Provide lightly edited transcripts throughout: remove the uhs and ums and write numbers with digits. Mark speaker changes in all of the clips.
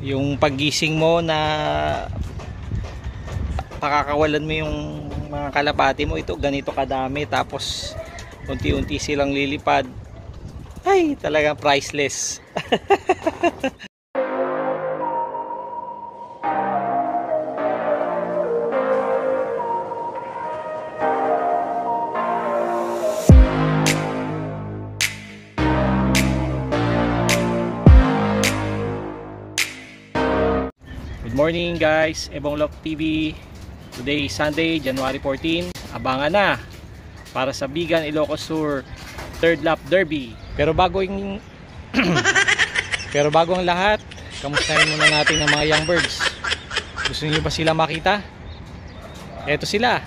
Speaker 1: Yung paggising mo na pakakawalan mo yung mga kalapati mo, ito ganito kadami, tapos unti-unti silang lilipad. Ay, talagang priceless. Good morning guys, Ebonglok TV. Today is Sunday, January 14. Abangan na para sa Bigan Ilocos Sur third lap derby. Pero bago ang lahat, kamustahin muna natin ang mga young birds. Gusto niyo ba sila makita? Eto sila.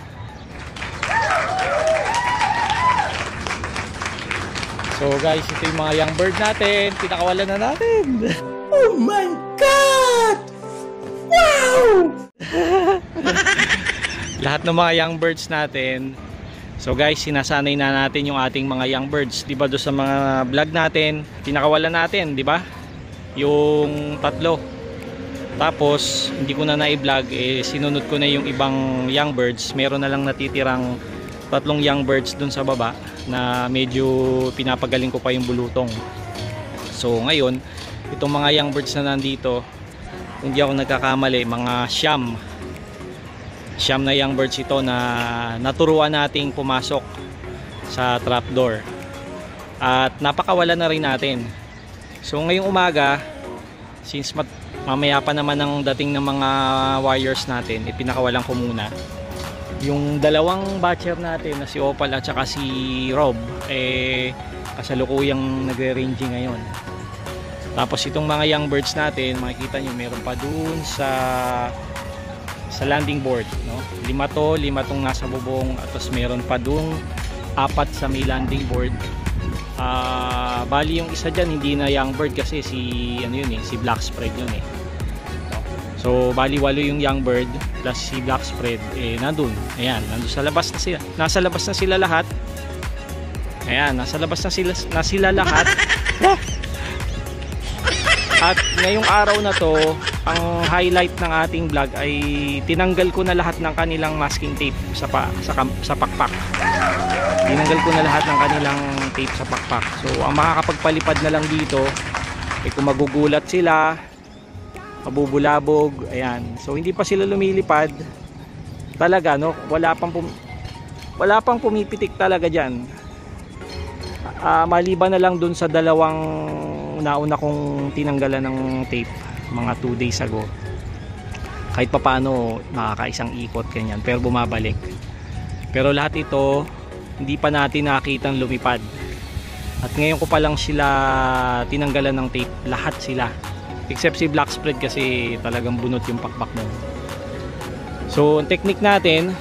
Speaker 1: So guys, ito yung mga young bird natin. Pinakawalan na natin. Oh my God! Wow! Lahat ng mga young birds natin. So guys, sinasanay na natin yung ating mga young birds. Diba doon sa mga vlog natin, pinakawalan natin, diba? Yung tatlo. Tapos, hindi ko na na-vlog, sinunod ko na yung ibang young birds. Meron na lang natitirang tatlong young birds doon sa baba na medyo pinapagaling ko pa yung bulutong. So ngayon, itong mga young birds na nandito, hindi ako nagkakamali, mga siyam na young birds ito na naturuan nating pumasok sa trapdoor at napakawalan na rin natin. So ngayong umaga, since mamaya pa naman ang dating ng mga wires natin, ipinakawalan ko muna yung dalawang batcher natin na si Opal at saka si Rob, kasalukuyang nagre-ranging ngayon. Tapos itong mga young birds natin, makikita nyo meron pa dun sa landing board, no? Lima tong nasa bubong, at tapos meron pa dun 4 sa may landing board. Bali yung isa dyan hindi na young bird kasi si si black spread yun eh. So bali 8 yung young bird plus si black spread, nandun. Ayan, nandun sa labas na sila. Nasa labas na sila lahat. Ayan, nasa labas na sila lahat. At ngayong araw na to, ang highlight ng ating vlog ay tinanggal ko na lahat ng kanilang masking tape sa pakpak. Tinanggal ko na lahat ng kanilang tape sa pakpak. So ang makakapagpalipad na lang dito ay kung magugulat sila, mabubulabog, ayan. So hindi pa sila lumilipad. Talaga, no? Wala pang pumipitik talaga diyan. Maliban na lang dun sa dalawang nauna kong tinanggalan ng tape mga 2 days ago. Kahit papaano nakakaisang ikot ganyan, pero bumabalik. Pero lahat ito hindi pa natin nakitang lumipad. At ngayon ko pa lang sila tinanggalan ng tape, lahat sila. Except si black spread kasi talagang bunot yung pakpak mo. So ang technique natin,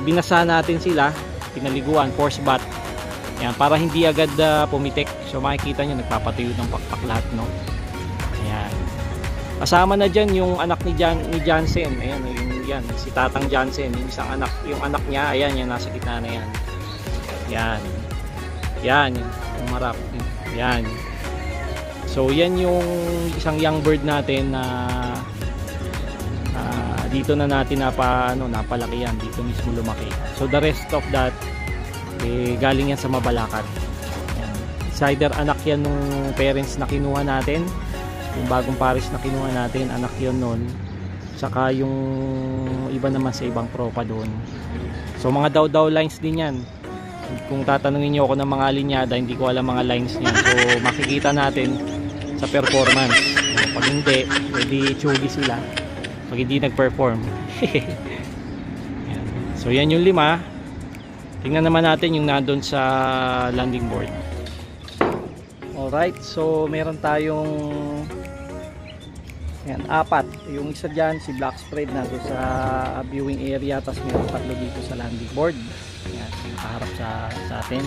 Speaker 1: binasa natin sila, pinaliguan, force bath. Ayan, para hindi agad pumitik. So makikita nyo nagpapatuyo ng pakpak lahat, no? Ayan. Kasama na dyan yung anak ni Jansen. Ayan, yan, si Tatang Jansen, yung isang anak, yung anak niya, ayan, yan nasa gitna na yan. Yan. Yan, yung marap. Yan. So yan yung isang young bird natin na dito na natin napalaki yan, dito mismo lumaki. So the rest of that galing yan sa Mabalacat. Yan. Either anak yan nung parents na kinuha natin, yung bagong pares na kinuha natin, anak yun nun, saka yung iba naman sa ibang tropa doon. So mga daw lines din yan. Kung tatanungin nyo ako ng mga linyada, hindi ko alam mga lines niyan. So makikita natin sa performance. Pag hindi, pwede chugi sila pag hindi nag-perform. So yan yung 5. Tingnan naman natin yung nandun sa landing board. Alright, so meron tayong 4. Yung isa dyan, si black spread nandun sa viewing area, tapos meron 3 dito sa landing board. Yan, nakaharap sa atin.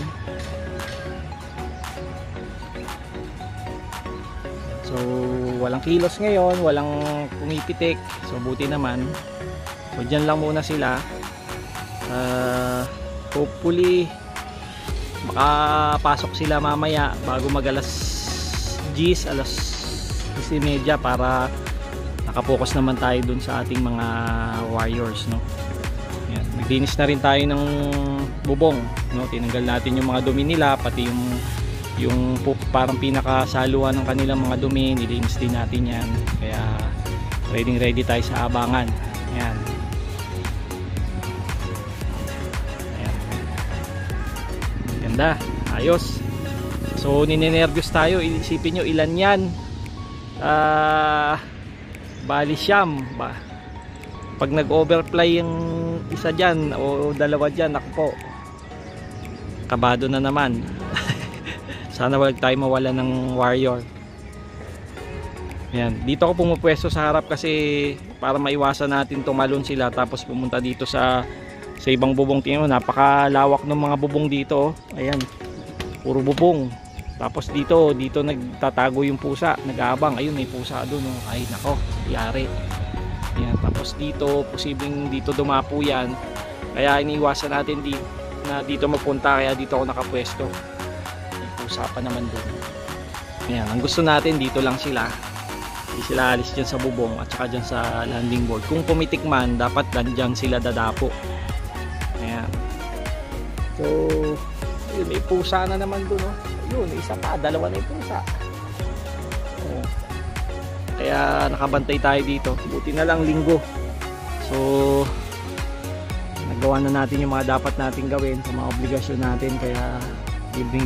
Speaker 1: So walang kilos ngayon, walang pumipitik. So buti naman. So dyan lang muna sila. Hopefully makapasok sila mamaya bago mag alas 10, alas 10:30 para nakapokus naman tayo dun sa ating mga warriors, no. Ayan, naglinis na rin tayo ng bubong, no. Tinanggal natin yung mga dumi nila, pati yung parang pinakasaluan ng kanilang mga dumi, nilinis din natin yan. Kaya ready tayo sa abangan. Ayan. Ayan. Ganda, ayos. So ninenervyos tayo, isipin nyo ilan yan. Bali siyam ba? Pag nag-overfly yung isa dyan o dalawa dyan, ako po, kabado na naman. Sana wag tayo mawala ng warrior. Ayan, dito ako pumupwesto sa harap kasi para maiwasan natin tumalon sila tapos pumunta dito sa ibang bubong. Tingnan mo, napakalawak ng mga bubong dito. Ayan, puro bubong. Tapos dito nagtatago yung pusa, nag-aabang. Ayun, may pusa doon, oh. Ay nako, yari. Ayan, tapos dito posibleng dito dumapo yan. Kaya iniiwasan natin na dito magpunta, kaya dito ako nakapwesto. May pusa pa naman doon. Ayan, ang gusto natin dito lang sila. Hindi sila alis dyan sa bubong at saka dyan sa landing board. Kung pumitik man, dapat dyan sila dadapo. Ayan. So yun, may pusa na naman doon, oh. Yun, isa pa, dalawa na yung pusa. Kaya nakabantay tayo dito. Buti na lang linggo. So nagawa na natin yung mga dapat natin gawin sa mga obligasyon natin. Kaya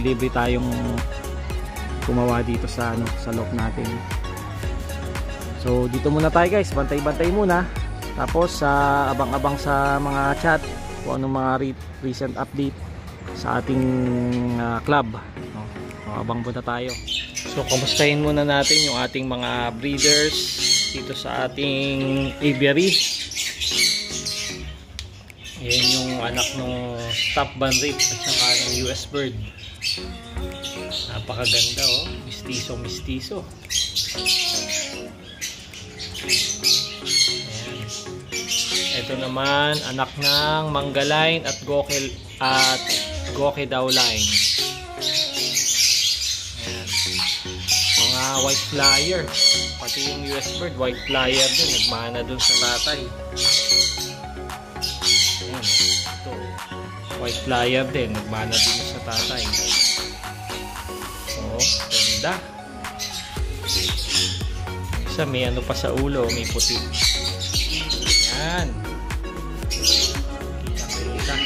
Speaker 1: libre tayong gumawa dito sa loob natin. So dito muna tayo, guys. Bantay-bantay muna. Tapos abang-abang sa mga chat kung anong mga recent update sa ating club. Abang muna tayo. So kamustahin muna natin yung ating mga breeders dito sa ating aviary. Ayan yung anak ng stop banrit at saka ng US bird. Napakaganda, oh. Mistiso. Ayan. Ito naman anak ng Manggaline at Goke Dowline. White flyer, pati yung US bird white flyer din, nagmana dun sa tatay. Ayan, ito white flyer din, nagmana dun sa tatay. Oh, ganda. Isa may ano pa sa ulo, may puti. Ayan, kita.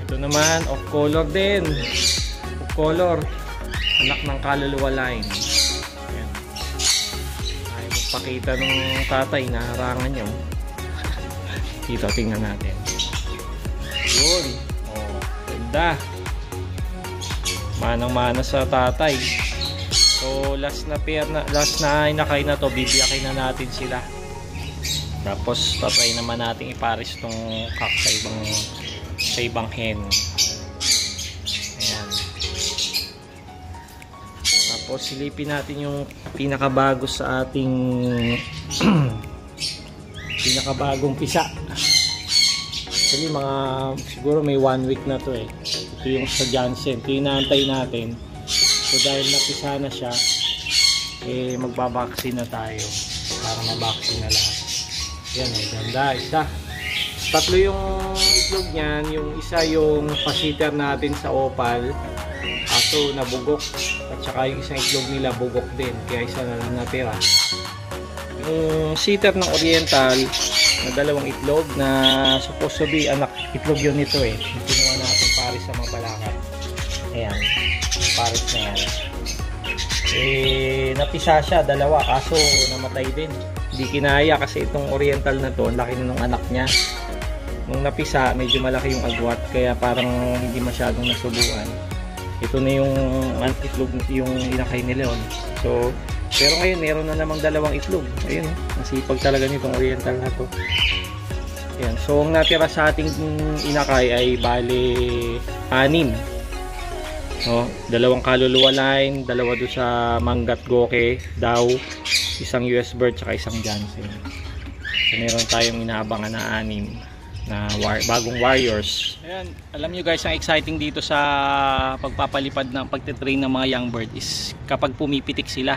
Speaker 1: Ito naman off color din, off color, anak ng kaluluwa line. Pakita ng tatay na harangan nyo. Dito, tingnan natin. Yun. Oh, ganda. Manang-mana sa tatay. So last na inakay na to, bibiyakin na natin sila. Tapos tatry naman natin ipares tong cock sa ibang hen. Ayan. Tapos silipin natin yung pinakabago sa ating pinakabagong pisa. Actually siguro may 1 week na to, eh. Ito yung sa Jansen, ito yung naantay natin. So dahil napisa na siya, eh magbabaksin na tayo para mabaksin na lahat. Yan, ganda, isa. Tatlo yung itlog niyan, yung isa yung pa-sitter natin sa opal, aso nabugok, at saka yung isang itlog nila bugok din, kaya isa na lang natira. Yung sitter ng oriental na dalawang itlog na supposed to be anak itlog yun nito, eh. Kinuha natin pares sa mga balakat. Ayan, pares na yan. Eh napisa siya, dalawa, kaso namatay din. Hindi kinaya kasi itong oriental na to, ang laki na ng anak niya. Nung napisa, medyo malaki yung agwat, kaya parang hindi masyadong nasubuan. Ito na yung itlog, yung inakay nila yun. So pero ngayon meron na namang dalawang itlog. Ayun, nasipag talaga nitong oriental na to. Ayan, so ang natira sa ating inakay ay bali 6. No, dalawang kaluluwa line, dalawa doon sa Manggat Goke daw, isang US bird tsaka isang Jansen. So meron tayong inaabangan na 6 na bagong warriors. Ayan, alam nyo guys, ang exciting dito sa pagpapalipad ng pagtitrain ng mga young bird is kapag pumipitik sila.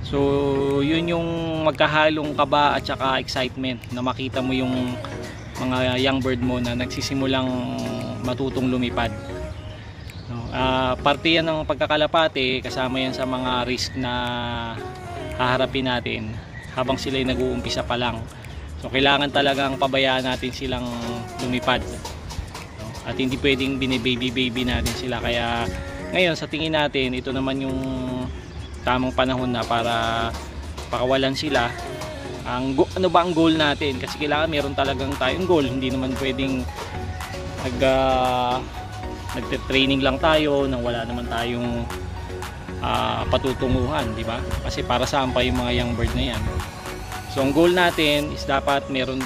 Speaker 1: So yun yung magkahalong kaba at saka excitement na makita mo yung mga young bird mo na nagsisimulang matutong lumipad. Parte yan ng pagkakalapate, kasama yan sa mga risk na haharapin natin habang sila'y nag-uumpisa pa lang. So kailangan talagang pabayaan natin silang lumipad, at hindi pwedeng binibaby natin sila. Kaya ngayon sa tingin natin, ito naman yung tamang panahon na para pakawalan sila. Ano ba ang goal natin? Kasi kailangan meron talagang tayong goal. Hindi naman pwedeng nagte-training lang tayo nang wala naman tayong patutunguhan, di ba? Kasi para saan pa yung mga young bird na yan? So ang goal natin is dapat meron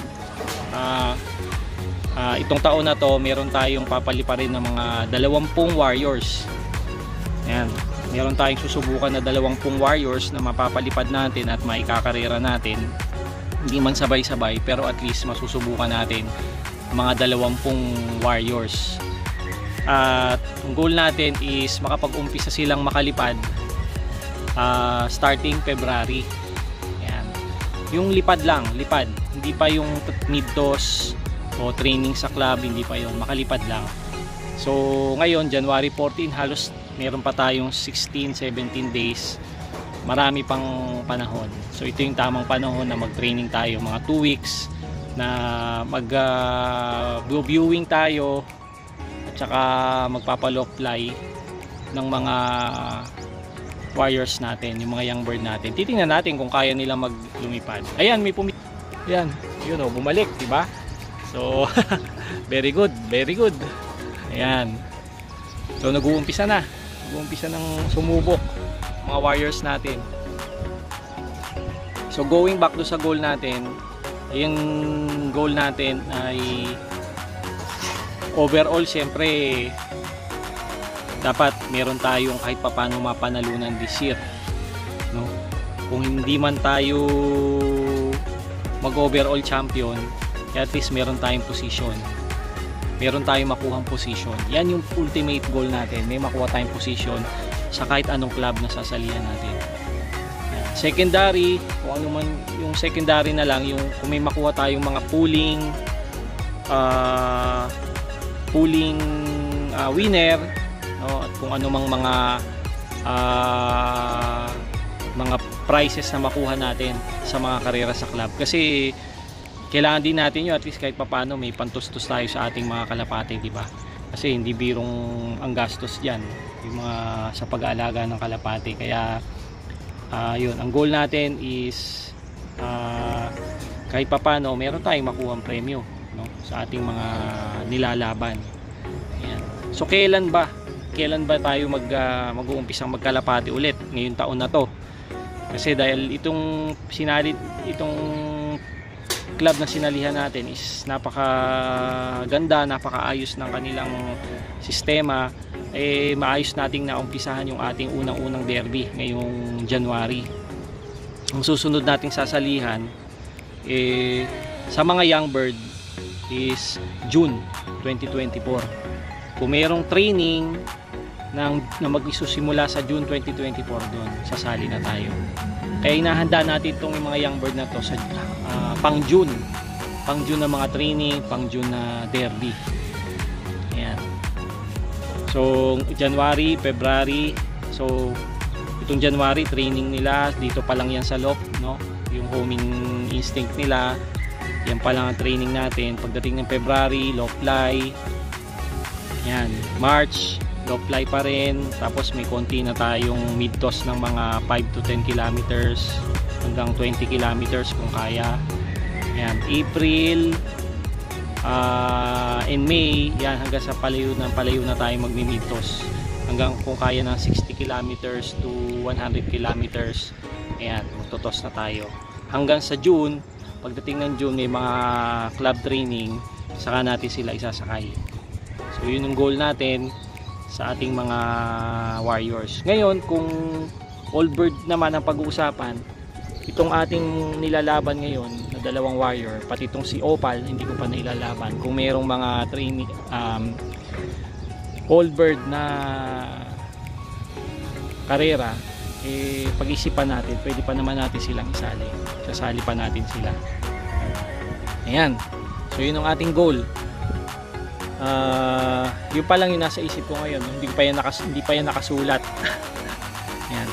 Speaker 1: itong taon na to, meron tayong papaliparin ng mga 20 warriors. Ayan, meron tayong susubukan na 20 warriors na mapapalipad natin at maikakarera natin. Hindi man sabay-sabay, pero at least masusubukan natin mga 20 warriors. At ang goal natin is makapag-umpisa silang makalipad starting February. Ayan. Yung lipad lang, lipad. Hindi pa yung mid-toss o training sa club, hindi pa yun. Makalipad lang. So ngayon, January 14, halos meron pa tayong 16-17 days. Marami pang panahon. So ito yung tamang panahon na mag-training tayo, mga 2 weeks na mag-viewing tayo at saka magpapalock fly ng mga warriors natin, yung mga young bird natin. Titingnan natin kung kaya nila maglumipad. Ayan, may Ayan, yun o, bumalik, diba? So very good, very good. Ayan. So nag-uumpisa na. Nag-uumpisa ng sumubok mga warriors natin. So going back do sa goal natin, yung goal natin ay overall, syempre dapat meron tayong kahit papano mapanalunan this year, no? Kung hindi man tayo mag-overall champion, at least meron tayong position, meron tayong makuhang position. Yan yung ultimate goal natin, may makuha tayong position sa kahit anong club na sasalihan natin. Secondary, kung ano man yung secondary na lang, yung kung may makuha tayong mga pooling winner, no? At kung ano mang mga prizes na makuha natin sa mga karera sa club. Kasi kailangan din natin yun, at least kahit papano may pantustos tayo sa ating mga kalapate, di ba? Kasi hindi birong ang gastos diyan yung mga sa pag-aalaga ng kalapate. Kaya yun, ang goal natin is kahit papano meron tayong makuhang premyo, no, sa ating mga nilalaban. Ayan. So kailan ba tayo mag-uumpisang magkalapate ulit ngayong taon na to? Kasi dahil itong club na sinalihan natin is napakaganda, napakaayos ng kanilang sistema, maayos nating naumpisahan yung ating unang-unang derby ngayong January. Ang susunod nating sasalihan sa mga young bird is June 2024. Kung mayroong training na magsusimula sa June 2024, doon sasali na tayo. Kaya inahanda natin itong mga young bird na to sa pang June na mga training, pang June na derby. Ayan. So January, February, so itong January training nila, dito pa lang yan sa loft, no? Yung homing instinct nila, yan pa lang ang training natin. Pagdating ng February, loft fly. Yan, March, loft fly pa rin. Tapos may konti na tayong mid toss ng mga 5 to 10 kilometers hanggang 20 kilometers kung kaya. Yan, April in May, yan hanggang sa palayo na tayo magmi-mid toss. Hanggang kung kaya ng 60 kilometers to 100 kilometers. Ayan, magtotos na tayo. Hanggang sa June, pagdating ng June may mga club training, saka natin sila isasakay. So yun yung goal natin sa ating mga warriors. Ngayon, kung all bird naman ang pag-uusapan, itong ating nilalaban ngayon na 2 warrior, pati itong si Opal, hindi ko pa nailalaban. Kung mayroong mga training all bird na karera, pag-isipan natin, pwede pa naman natin silang isali. Sasali pa natin sila. Ayan. So yun ang ating goal. Yun pa lang yung nasa isip ko ngayon. Hindi pa yan nakasulat. Ayan.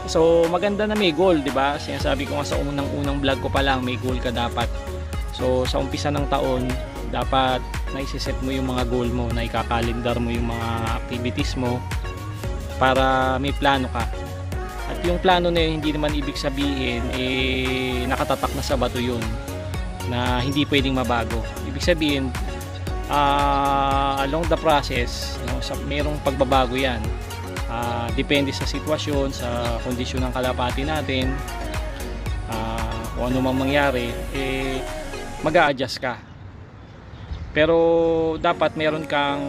Speaker 1: So maganda na may goal, di ba? Sinasabi ko nga sa unang vlog ko pa lang, may goal ka dapat. So sa umpisa ng taon, dapat naisiset mo yung mga goal mo, na ikakalendar mo yung mga activities mo para may plano ka. At yung plano na yun, hindi naman ibig sabihin nakatatak na sa bato yun, na hindi pwedeng mabago. Ibig sabihin, along the process, merong pagbabago yan. Depende sa sitwasyon, sa kondisyon ng kalapati natin, kung ano mang mangyari, mag-a-adjust ka. Pero dapat meron kang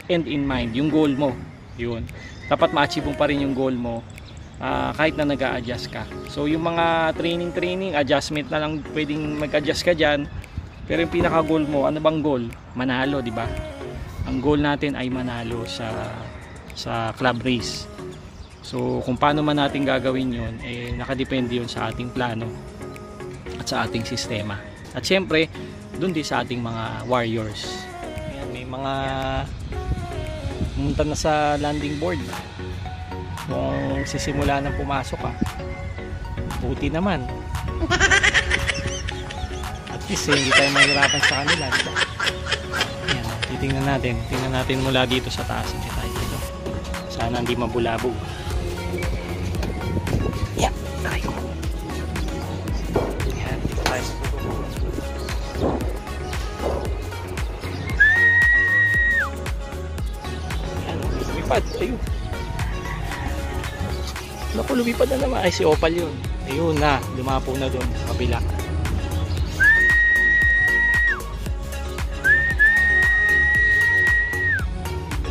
Speaker 1: end in mind, yung goal mo. Yun. Dapat ma-achieve mo pa rin yung goal mo kahit na nag-a-adjust ka. So yung mga training, adjustment na lang, pwedeng mag-adjust ka dyan. Pero yung pinaka-goal mo, ano bang goal? Manalo, di ba? Ang goal natin ay manalo sa club race. So kung paano man natin gagawin yun, nakadepende yun sa ating plano at sa ating sistema. At syempre, dun din sa ating mga warriors. Ayan, may mga pumunta na sa landing board. Kung sisimula nang pumasok ka, buti naman. At least hindi tayo mahirapan sa kanila, diba? Ayan, titingnan natin mula dito sa taas. Dito. Sana hindi mabulabog. Ayan, tayo. Ayan, dito tayo sa puto. Ayan, lumipad, ayun. Naku, lumipad na naman. Ay, si Opal yun. Ayun na, lumapo na doon sa kabila.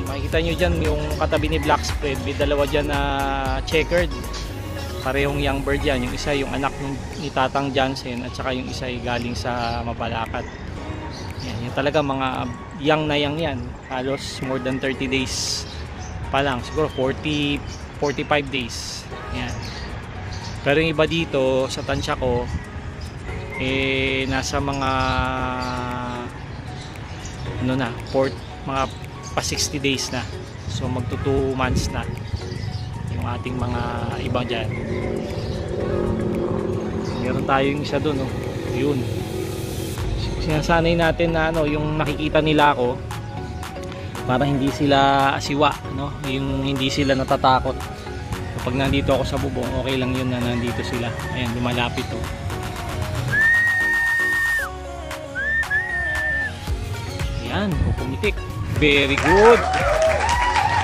Speaker 1: Makikita nyo dyan yung katabi ni Black Spread. May dalawa dyan na checkered. Parehong young bird yan. Yung isa yung anak ni Tatang Jansen, at saka yung isa ay galing sa Mabalacat. Yan, yung talaga mga young na young yan. Halos more than 30 days pa lang. Siguro 45 days. Yan. Pero yung iba dito sa tansya ko, nasa mga mga pa 60 days na. So magto 2 months na yung ating mga iba dyan. Meron tayong isa doon, yun. Sinasanay natin na yung nakikita nila ako, para hindi sila asiwa, yung hindi sila natatakot. Kapag nandito ako sa bubong, okay lang yun na nandito sila. Ayan, lumalapit to. Ayan, pumitik. Very good.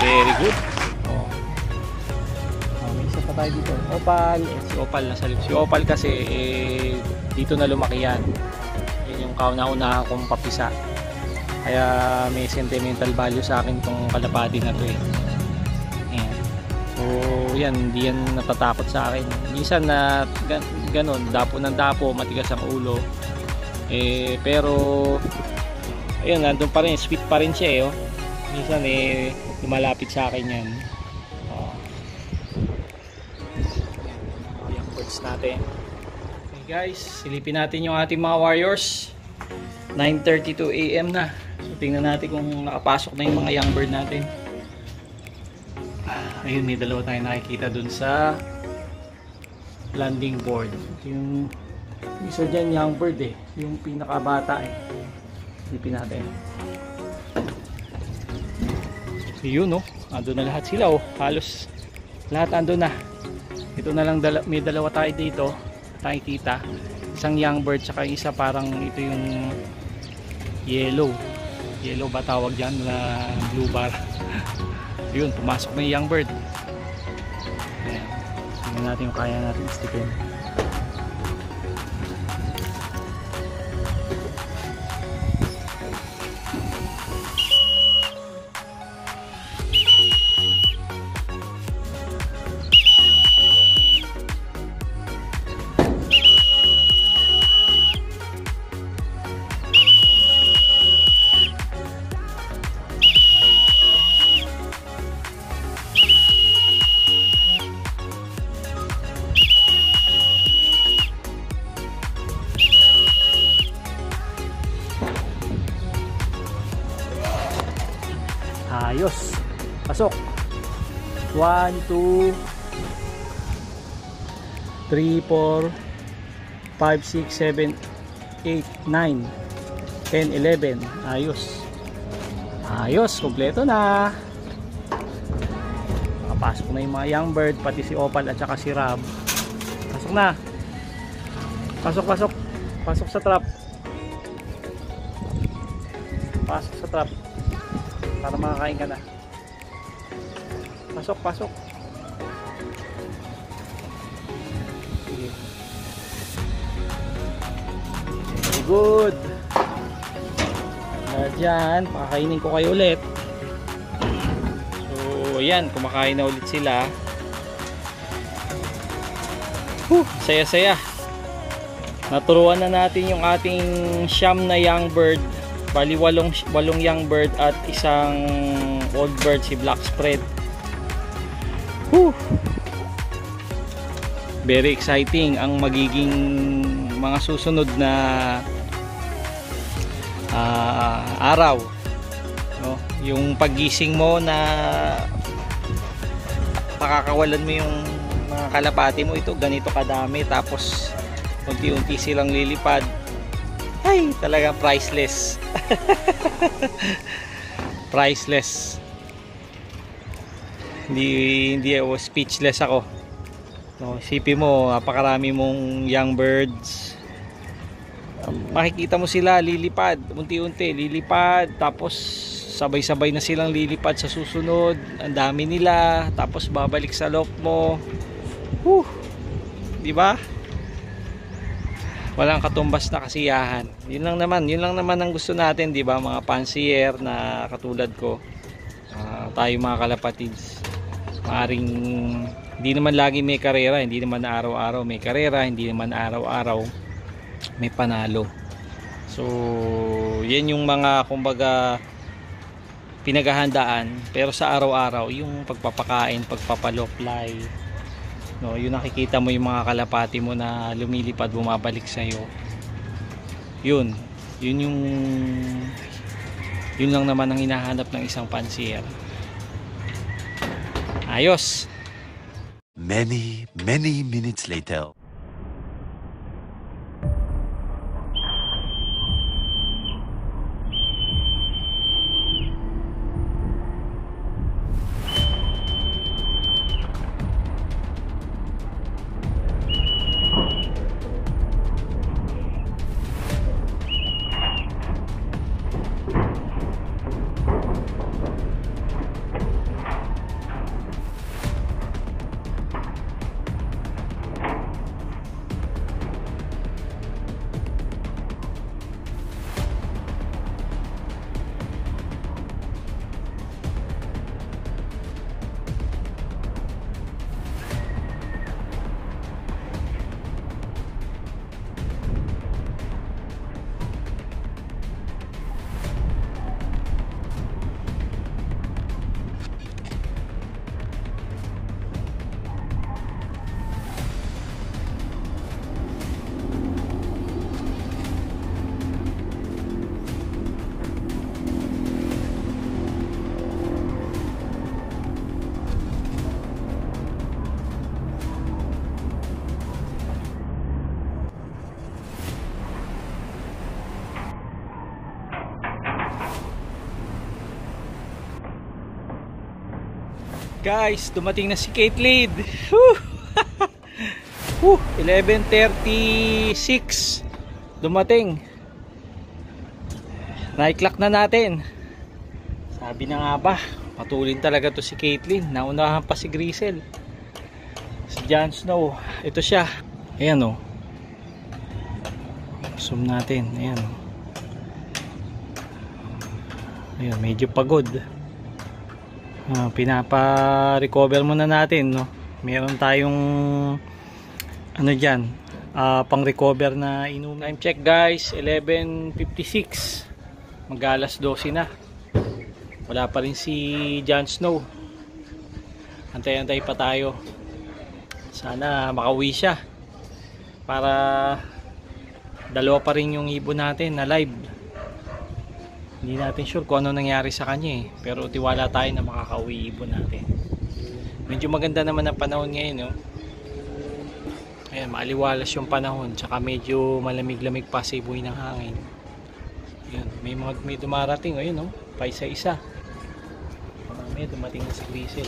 Speaker 1: Very good. May isa pa tayo dito. Opal. Si Opal nasa loob. Si Opal kasi dito na lumaki yan. Yan yung kauna-una kong papisa. Kaya may sentimental value sa akin tong kalapati na to eh. Ayan. So yan, hindi yan natatakot sa akin. Minsan na ganun, dapo ng dapo, matigas ang ulo. Pero ayun, nandun pa rin, sweet pa rin siya minsan lumalapit sa akin yan. Yung birds natin. Okay guys, silipin natin yung ating mga warriors. 9:32 AM na. So tingnan natin kung nakapasok na yung mga young bird natin. Ayun, may dalawa tayong nakikita dun sa landing board. Yung isa dyan young bird yung pinakabata silipin natin. Yun ando na lahat sila halos lahat ando na. Ito na lang may dalawa tayo dito tayo kita, isang young bird tsaka isa parang ito yung yellow ba tawag dyan na blue bar. Yun, pumasok na yung young bird. Ayan, tingnan natin yung kaya natin istipin. Pasok. 1, 2, 3, 4, 5, 6, 7, 8, 9, 10, 11. Ayos. Ayos, kompleto na. Nakapasok na yung mga young bird, pati si Opal at saka si Rab. Pasok na. Pasok, pasok. Pasok sa trap. Pasok sa trap. Para makakain ka na. Pasok, pasok. Sige. Very good. Diyan, pakakainin ko kayo ulit. So, ayan, kumakain na ulit sila. Saya-saya. Naturuan na natin yung ating siyam na young bird. Bali, walong young bird at isang old bird, si black spread. Very exciting ang magiging mga susunod na araw, no? Yung paggising mo na pakakawalan mo yung mga kalapati mo, ito ganito kadami, tapos unti-unti silang lilipad. Ay, talaga priceless. Priceless. Hindi ako, speechless ako. No, isipin mo, napakarami mong young birds. Makikita mo sila lilipad, unti-unti lilipad, tapos sabay-sabay na silang lilipad sa susunod. Ang dami nila, tapos babalik sa loft mo. Di ba? Walang katumbas na kasiyahan. Yun lang naman ang gusto natin, di ba, mga pansier na katulad ko. Tayo mga kalapatids. Maaring hindi naman lagi may karera, hindi naman araw-araw may karera, hindi naman araw-araw may panalo. So, yan yung mga kumbaga pinaghahandaan, pero sa araw-araw yung pagpapakain, pagpapaloplay, no, yun nakikita mo yung mga kalapati mo na lumilipad, bumabalik sa iyo. Yun lang naman ang hinahanap ng isang pansier. Ayos.
Speaker 2: Many minutes later.
Speaker 1: Guys, dumating na si Caitlyn. 11:36 dumating. Na-clock na natin. Sabi na nga ba, patulin talaga to si Caitlyn. Naunahan pa si Grisel. Si Jon Snow, ito siya. Ayan o. Zoom natin. Ayan o. Ayan, medyo pagod. Pinapa-recover muna natin, no? Meron tayong ano dyan, pang recover na inumin. Time check guys, 11:56. Mag-alas 12 na. Wala pa rin si Jon Snow. Antay-antay pa tayo. Sana makauwi siya para dalawa pa rin yung ibon natin na live. Hindi natin sure kung ano nangyari sa kanya pero tiwala tayo na makakauwi ibon natin. Medyo maganda naman ang panahon ngayon, no? Ayan, maaliwalas yung panahon, tsaka medyo malamig-lamig pa sa iboy ng hangin. Ayan, may dumarating, ayun, no? Paisa-isa. Mamaya dumating na si Grisel.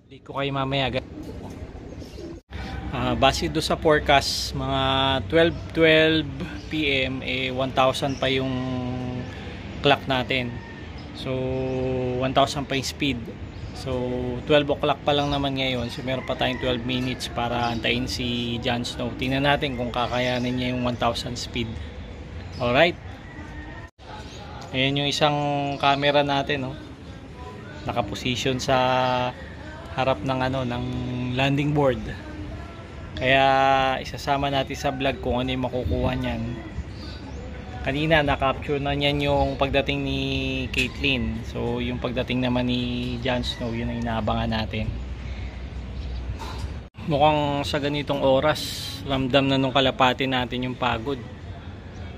Speaker 1: Hindi ko kayo mamaya. Base do sa forecast, mga 12 PM 1,000 pa yung clock natin. So 1,000 pa yung speed. So 12 o'clock pa lang naman ngayon. So meron pa tayong 12 minutes para antayin si Jon Snow. Tingnan natin kung kakayanin niya yung 1,000 speed. Alright. Ayan yung isang camera natin, no? Nakaposition sa harap ng ng landing board. Kaya isasama natin sa vlog kung ano yung makukuha niyan. Kanina na-capture na niyan yung pagdating ni Caitlyn. So yung pagdating naman ni Jon Snow, yun ang inaabangan natin. Mukhang sa ganitong oras ramdam na nung kalapati natin yung pagod.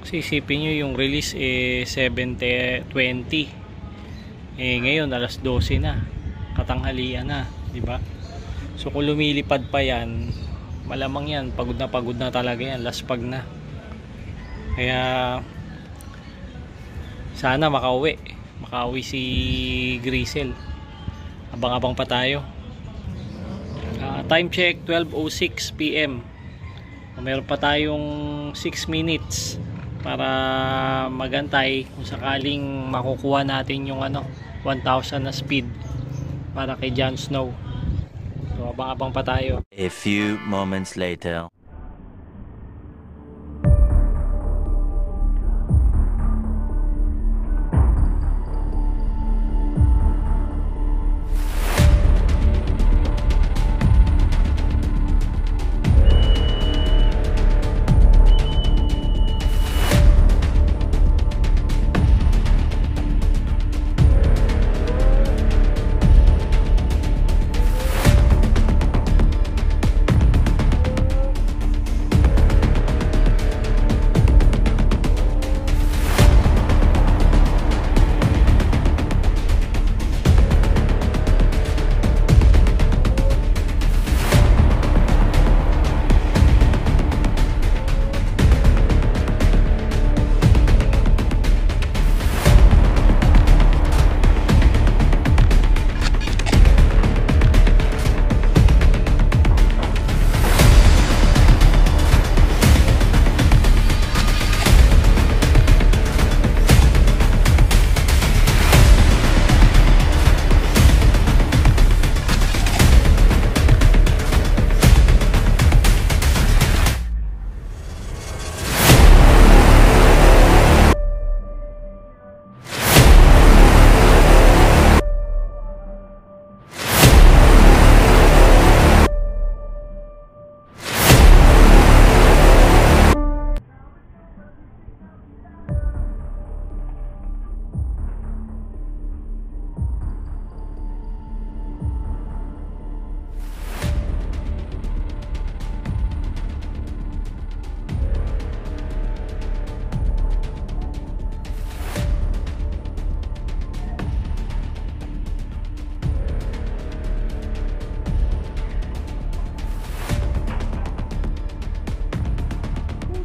Speaker 1: Kasi isipin nyo yung release 7:20. Ngayon alas 12 na. Katanghalian na, di ba? So kung lumilipad pa yan, malamang yan pagod na talaga yan, laspag na. Kaya sana makauwi si Grisel. Abang-abang pa tayo. Time check 12:06 PM. Meron pa tayong 6 minutes para magantay kung sakaling makukuha natin yung 1,000 na speed para kay Jon Snow. So abang-abang pa tayo.
Speaker 2: A few moments later.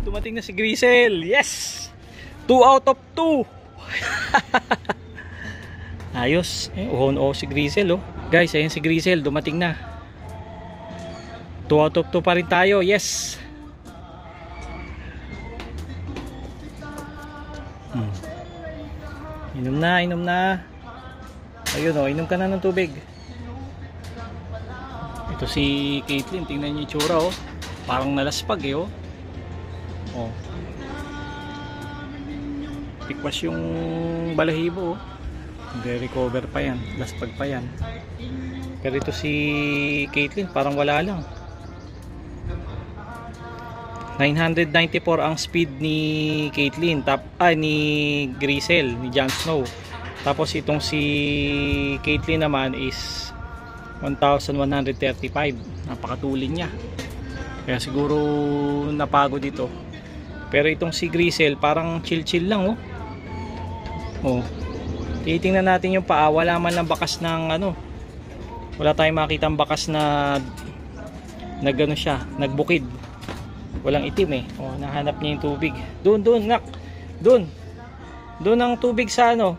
Speaker 1: Dumating na si Grisel. Yes! 2 out of 2. Ayos. Uhon si Grisel, oh. Guys, ayan si Grisel. Dumating na. 2 out of 2 pa rin tayo. Yes! Inom na. Ayun, oh. Inom ka na ng tubig. Ito si Caitlyn. Tingnan niyo yung itsura, oh. Parang nalaspag, oh. Oh. Pikwas yung balahibo, oh. Hindi recover pa yan, laspag pa yan. Pero ito si Caitlyn parang wala lang. 994 ang speed ni Caitlyn, ni Grisel, ni Jon Snow. Tapos itong si Caitlyn naman is 1,135. Napakatulin niya. Kaya siguro napagod ito. Pero itong si Grisel parang chill lang, oh. Oh. Titingnan natin yung paa, wala man lang bakas ng ano. Wala tayong makitang bakas na nagano siya, nagbukid. Walang itim eh. Oh, nahanap niya yung tubig. Doon, nak. Doon ang tubig sa ano.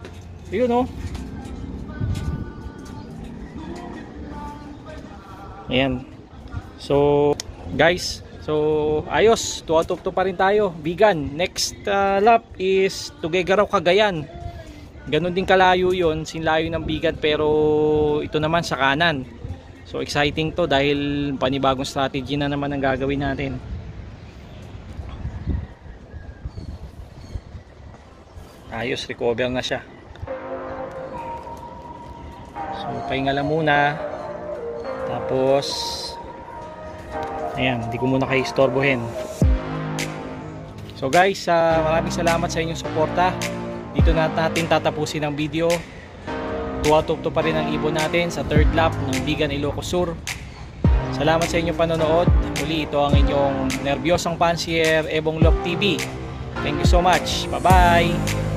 Speaker 1: Yun, oh. Ayan. So, guys, ayos, 2 out of 2 pa rin tayo. Bigan. Next lap is Tuguegarao, Cagayan. Ganon din kalayo yun, sinlayo ng Bigan, pero ito naman sa kanan. So exciting to dahil panibagong strategy na naman ang gagawin natin. Ayos, recover na siya. So pahinga lang muna. Tapos ayan, hindi ko muna kayo istorbohin. So guys, maraming salamat sa inyong suporta. Dito na natin tatapusin ang video. 2 out of 2 pa rin ang ibon natin sa 3rd lap ng Bigan, Ilocos Sur. Salamat sa inyong panonood. Muli, ito ang inyong nervyosang pansier, Ebong Lop TV. Thank you so much. Bye bye.